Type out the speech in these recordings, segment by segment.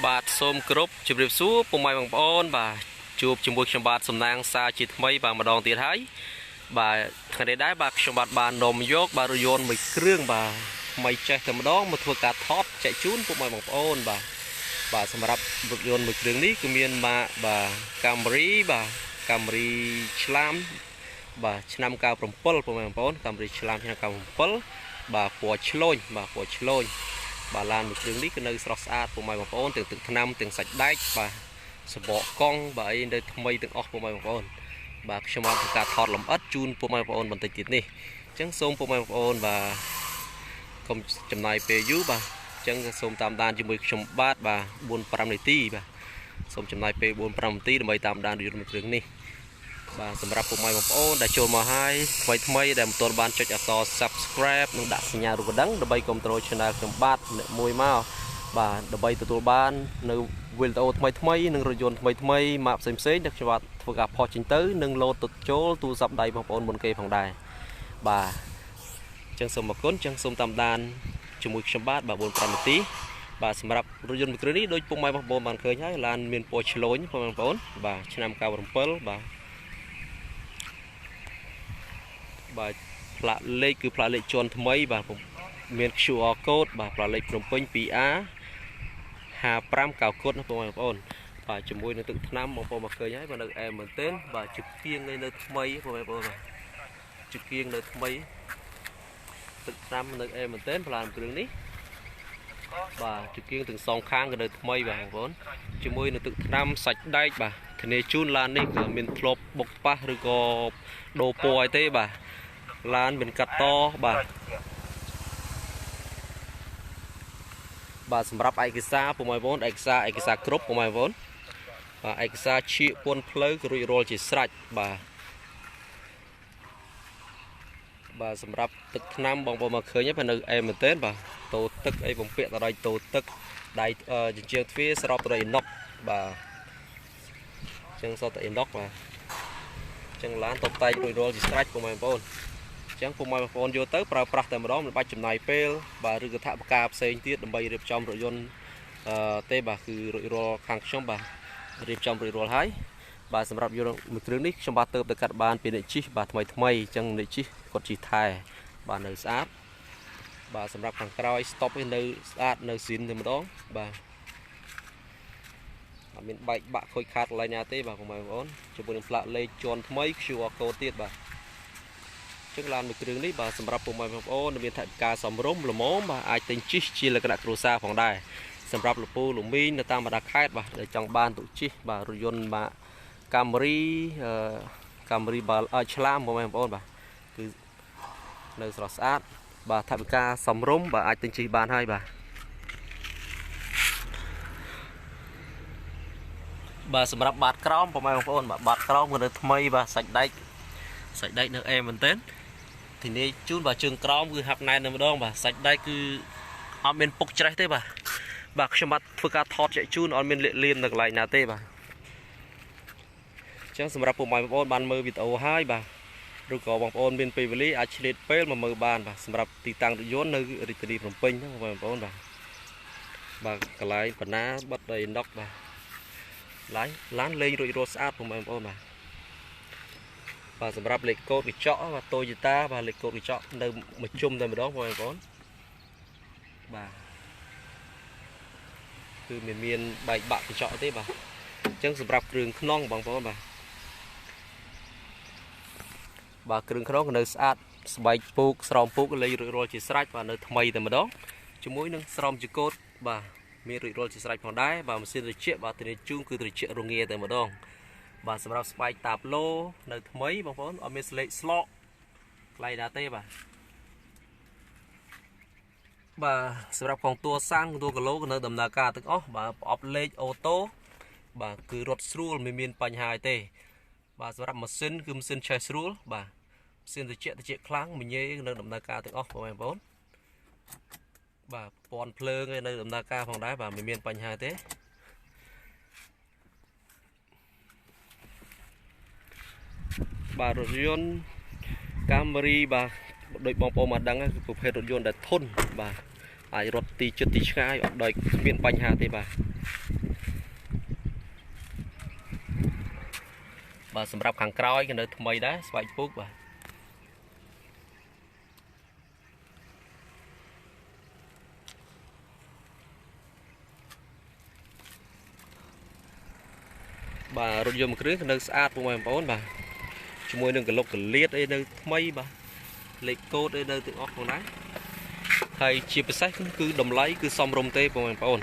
បាទសូមគោរពជម្រាបសួរពុកម៉ែបងប្អូនបាទជួបជាមួយខ្ញុំបាទសំណាងសាជាថ្មីបាទម្ដងទៀតហើយបាទថ្ងៃនេះដែរបាទខ្ញុំបាទបាននាំយកបាទរថយន្តមួយគ្រឿងបាទថ្មីចេះតែម្ដងមកធ្វើការថតចែកជូនពុកម៉ែបងប្អូនបាទសម្រាប់រថយន្តមួយគ្រឿងនេះគឺមានម៉ាកបាទ Camry បាទ Camry ឆ្លាមបាទឆ្នាំ97ពុកម៉ែបងប្អូន Camry ឆ្លាមឆ្នាំ97បាទពណ៌ឆ្លូញបាទពណ៌ឆ្លូញបាទឡានមួយគ្រឿងនេះគឺនៅស្រស់ស្អាតពុកម៉ែបងប្អូនទាំងទឹកថ្នាំទាំងសាច់ដែកបាទសបកកង់បាទអីនៅថ្មីទាំងអស់ពុកម៉ែបងប្អូនបាទខ្ញុំបានធ្វើការថតលម្អិតជូនពុកម៉ែបងប្អូនបន្តិចទៀតនេះអញ្ចឹងសូមពុកម៉ែបងប្អូនបាទកុំចំណាយពេលយូរបាទអញ្ចឹងសូមតាមដានជាមួយខ្ញុំបាទ4-5នាទីបាទសូមចំណាយពេល4-5នាទីដើម្បីតាមដានរថយន្តមួយគ្រឿងនេះបាទសម្រាប់ពុកម៉ែបងប្អូនដែលចូលមកហើយថ្មីដែលមិនទាន់បានចុចអក្សរ Subscribe និងដាក់សញ្ញារូបកណ្ដឹងដើម្បីគ្រប់គ្រង Channel ខ្ញុំបាទអ្នកមួយមកបាទដើម្បីទទួលបាននៅវីដេអូថ្មីនិងរថយន្តថ្មីម៉ាកផ្សេងដែលខ្ញុំបាទធ្វើការផុសចេញទៅនិងលោតទៅចូលទូរស័ព្ទដៃបងប្អូនមុនគេផងដែរបាទអញ្ចឹងសូមអរគុណអញ្ចឹងសូមតាមដានជាមួយខ្ញុំបាទ4-5នាទីបាទសម្រាប់រថយន្តមួយគ្រឿងនេះដូចពុកម៉ែបងប្អូនបានឃើញហើយឡានមានពណ៌ឆ្លូញបងប្អូនបាទឆ្នាំ97បាទផ្លាកលេខគឺផ្លាកលេខជាន់ថ្មីបាទមាន QR code បាទផ្លាកលេខភ្នំពេញ 2A 5590គុតណាបងប្អូនបាទជាមួយនឹងទឹកថ្នាំបងប្អូនមកឃើញហើយបាទនៅអែមមែនទែនបាទជឹកគៀងនៅថ្មីបងប្អូនបាទជឹកគៀងនៅថ្មីទឹកថ្នាំនៅអែមមែនទែនផ្លាកគ្រឿងនេះបាទជឹកគៀងទាំងសងខាងក៏នៅថ្មីបាទបងប្អូនជាមួយនឹងទឹកថ្នាំសាច់ដែកបាទធានាជូនឡាននេះគឺមានធ្លាប់បុកប៉ះឬក៏ដូរពណ៌អីទេបាទឡានមានកាត់តបាទសម្រាប់ឯកសារពុកម៉ែបងប្អូនឯកសារគ្រប់ពុកម៉ែបងប្អូនបាទឯកសារឈៀកពន្ធផ្លូវក៏រួចរាល់ជាស្រេចបាទសម្រាប់ទឹកថ្នាំបងប្អូនមកឃើញហើយនៅអែមមែនទែនបាទតូទឹកអីបំពាក់តដៃតូទឹកដៃជញ្ជាំងទ្វារស្របទៅដោយអ៊ីណុកបាទអញ្ចឹងសតតែអ៊ីណុកបាទអញ្ចឹងឡានតបតែងរួចរាល់ជាស្រេចពុកម៉ែបងប្អូនអញ្ចឹងពុកម៉ែបងប្អូនយកទៅប្រើប្រាស់តែម្ដងមិនបាច់ចំណាយពេលបាទឬក៏ថវិកាផ្សេងទៀតដើម្បីរៀបចំរថយន្តទេបាទគឺរួចរាល់ខាងខ្ញុំបាទរៀបចំរួចរាល់ហើយបាទសម្រាប់យន្តមួយគ្រឿងនេះខ្ញុំបាទទៅកាត់បានពីអ្នកជិះបាទថ្មីអញ្ចឹងអ្នកជិះគាត់ជិះថែបាទនៅស្អាតបាទសម្រាប់ខាងក្រោយ stop នេះនៅស្អាតនៅស៊ីនតែម្ដងបាទអត់មានបែកបាក់ខូចខាតកន្លែងណាទេបាទបងប្អូនជាមួយនឹងផ្លាកលេខជាន់ថ្មី QR code ទៀតបាទចឹងឡានមួយគ្រឿងនេះបាទសម្រាប់ពុកម៉ែបងប្អូនមានថវិកាសមរម្យល្មមបាទអាចទិញជិះជាលក្ខណៈគ្រួសារផងដែរសម្រាប់លពូលមីងនៅតាមបណ្ដាខេត្តបាទដែលចង់បានទុកជិះបាទរថយន្តម៉ាក Camry បាទឆ្លាមបងប្អូនបាទគឺនៅស្រស់ស្អាតបាទថវិកាសមរម្យបាទអាចទិញជិះបានហើយបាទសម្រាប់បាតក្រោមបងប្អូនបាទបាតក្រោមក៏នៅថ្មីបាទសាច់ដែកនៅអែមមែនទែនទីនេះជូនបាទជើងក្រោមគឺហាប់ណែនតែម្ដងបាទសាច់ដែកគឺអត់មានពុកច្រេះទេបាទខ្ញុំបាទធ្វើការថតចែកជូនអត់មានលាកលៀមនៅកន្លែងណាទេបាទអញ្ចឹងសម្រាប់ពុកម៉ែបងប្អូនបានមើលវីដេអូហើយបាទឬក៏បងប្អូនមានពេលវេលាអាចឆ្លៀតពេលមកមើលបានបាទសម្រាប់ទីតាំងរថយន្តនៅរាជធានីភ្នំពេញហ្នឹងបងប្អូនបាទកន្លែងបណ្ណាបិទដីណុកបាទឡានលេងរួចរាល់ស្អាតបងប្អូនបាទសម្រាប់លេខកូដកញ្ចក់បាទ Toyota បាទលេខកូដកញ្ចក់នៅមួយជុំតែម្ដងបងប្អូនបាទគឺមានបែកបាក់កញ្ចក់ទេបាទអញ្ចឹងសម្រាប់គ្រឿងខ្នងបងប្អូនបាទគ្រឿងខ្នងក៏នៅស្អាតស្បែកពូកស្រោមពូកលេងរួចរាល់ជាស្រេចបាទនៅថ្មីតែម្ដងជាមួយនឹងស្រោមជាកូដបាទមានរួចរាល់ជាស្រេចផងដែរបាទម៉ាស៊ីនត្រជាក់បាទធានាជូនគឺត្រជាក់រងាតែម្ដងបាទសម្រាប់ស្បែកតាបឡូនៅថ្មីបងប្អូនអត់មានស្លេកស្លោកកន្លែងណាទេបាទសម្រាប់ផងតួសាំងតួគីឡូក៏នៅដំណើរការទាំងអស់បាទប្រអប់លេខអូតូបាទគឺរត់ស្រួលមិនមានបញ្ហាទេបាទសម្រាប់ម៉ាស៊ីនគឺម៉ាស៊ីនឆេះស្រួលបាទម៉ាស៊ីនត្រជាក់ខ្លាំងមញ៉េនៅដំណើរការទាំងអស់បងប្អូនបាទប្រព័ន្ធភ្លើងនៅដំណើរការផងដែរបាទមិនមានបញ្ហាទេបាទរថយន្ត Camry បាទដូចបងប្អូនមកដឹងគឺប្រភេទរថយន្តដែលធន់បាទ ai rót tí chứt tí ngay ở đây miền bánh hà thế bà sầm rạp hàng cõi cái nơi mây đá xoay phúc bà rồi dùng cái nơi sát của mình bốn bà cho môi đừng cái lục cái liệt đây nơi mây bà lấy cốt đây nơi tự óc con đá thầy chia sách cứ đầm lấy cứ xong rôm tê của mình bốn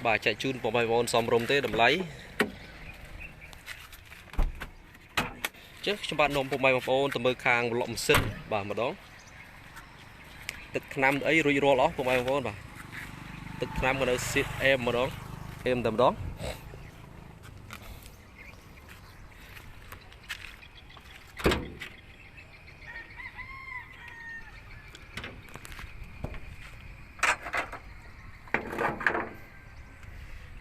bà chạy chun của mình bốn xong rôm tê đầm lấy chứ cho bạn nôm của mình bốn từ mưa khang lộng sinh bà mà đó tức năm ấy rồi rồi đó của mình bốn bà tức năm cái nơi xịt em mà đó em tầm đó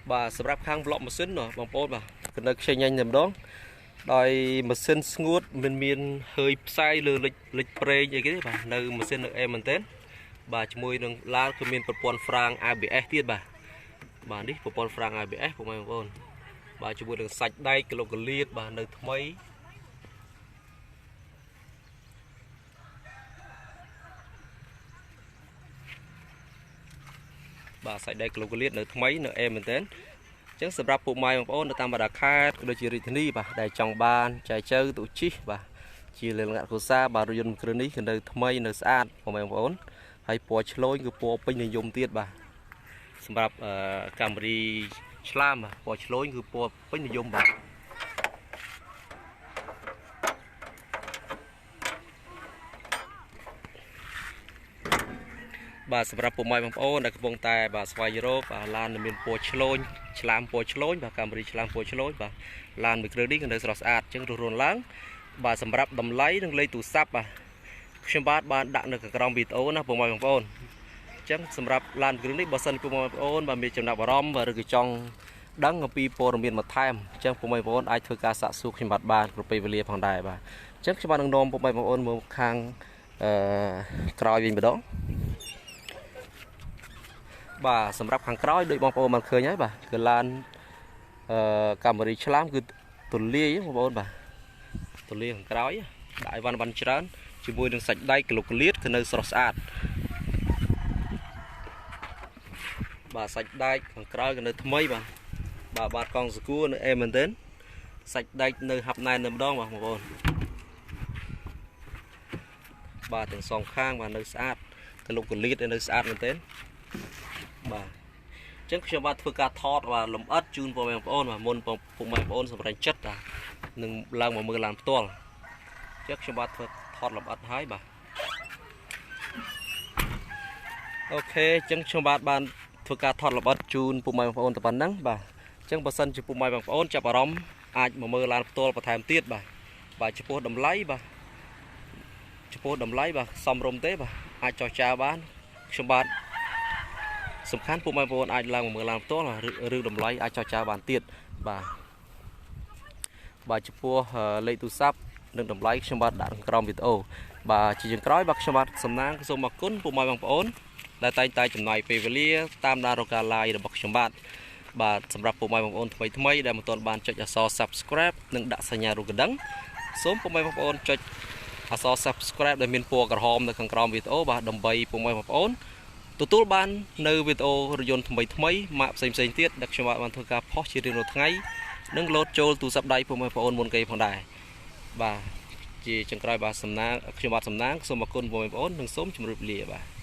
bà sắp ráp khang lọ machine rồi bằng pôn bà cần được chơi nhanh làm đó đòi machine ngút miền hơi sai lừa lịch pre vậy cái bà nơi machine được em mình tên bà cho môi đường la cứ miền pôn franc ABS tiết bà đi pôn franc ABS của mình pôn bà cho môi đường sạch đây cái lô cái liệt bà nơi mấy bà sạch đây cái lô cái liệt nơi mấy nữa em mình tên chẳng sắp ráp bộ mai bằng ôn tam bà đã khai đôi chỉ rít bà đại trong ban chạy chơi tụ chi bà chỉ lên ngạn của xa bà rồi dùng cái này cái nơi mấy nơi sát của mình ôn hay bỏ lôi cái bỏ pin này dùng tiết bà sắp ráp Camry slam mà bỏ lôi cái bỏ pin này dùng bà bà sắp ráp bộ mai bằng ôn đã vòng tay bà xoay rô bà lan miền bỏ lôi làm po chlối và Camry làm po chlối và làm được credit cái nơi sọt sạt chân ruồn láng và sắm ráp đầm lấy đang lấy tủ sáp xem bạn đạn được cái rong bịt ố na bộ mày bằng chân sắm ráp làm credit bờ sân bộ mày ôn và miền chấm nạp rom và được cái trong đắng ở pi po miền mặt tham chân bộ mày ôn ai thưa ca sạ su xem bạn của pe velia phòng đài và chân các bạn đang nôm bộ mày ôn một khang còi về đó bàสำหรับ hàng cõi ដូចបងប្អូនបានឃើញហើយបាទគឺឡានCamryឆ្លាមគឺទូលាយបងប្អូនបាទទូលាយខាងក្រោយដាក់ឲ្យវ៉ាន់ច្រើនជាមួយនឹងសាច់ដៃក្លុកក្លៀតគឺនៅស្រស់ស្អាតបាទសាច់ដែកខាងក្រោយគឺនៅថ្មីបាទបាទកង់សកួរនៅអេមែនទេសាច់ដែកនៅហាប់ណែនតែម្ដងបងប្អូនបាទទាំងសងខាងបាទនៅស្អាតក្លុកក្លៀតនៅស្អាតមែនទេបាទចឹងខ្ញុំបាទធ្វើការថតបាទលំអិតជូនបងប្អូនបាទមុនពុកម៉ែបងប្អូនសម្រាប់ចិត្តនឹងឡើងមកមើលឡានផ្ទាល់ចឹងខ្ញុំបាទធ្វើថតលំអិតហើយបាទអូខេចឹងខ្ញុំបាទបានធ្វើការថតលម្អិតជូនពុកម៉ែបងប្អូនតែប៉ុណ្្នឹងបាទចឹងបើសិនជាពុកម៉ែបងប្អូនចាប់អារម្មណ៍អាចមកមើលឡានផ្ទាល់បន្ថែមទៀតបាទចំពោះតម្លៃបាទសមរម្យទេបាទអាចចរចាបានខ្ញុំបាទសំខាន់ពុកម៉ែបងប្អូនអាចឡើងមកមើលឡានផ្ទាល់ឬតម្លៃអាចចរចាបានទៀតបាទចំពោះលេខទូរស័ព្ទនិងតម្លៃខ្ញុំបាទដាក់ក្នុងក្រោមវីដេអូបាទជាចុងក្រោយបាទខ្ញុំបាទសំណាងសូមអរគុណពុកម៉ែបងប្អូនដែលតែងតែចំណាយពេលវេលាតាមដានរកការ live របស់ខ្ញុំបាទសម្រាប់ពុកម៉ែបងប្អូនថ្មីដែលមិនទាន់បានចុចអក្សរ subscribe និងដាក់សញ្ញារូបកណ្ដឹងសូមពុកម៉ែបងប្អូនចុចអក្សរ subscribe ដែលមានពណ៌ក្រហមនៅខាងក្រោមវីដេអូបាទដើម្បីពុកម៉ែបងប្អូនទទួលបាននៅវីដេអូរយន្តថ្មីម៉ាកផ្សេងទៀតដែលខ្ញុំបានធ្វើការផុសជារៀងរាល់ថ្ងៃនិងលោតចូលទូរស័ព្ទដៃពុកម៉ែបងប្អូនមុនគេផងដែរបាទជាចុងក្រោយបាទសំណាងខ្ញុំបាទសំណាងសូមអរគុណពុកម៉ែបងប្អូននិងសូមជម្រាបលាបាទ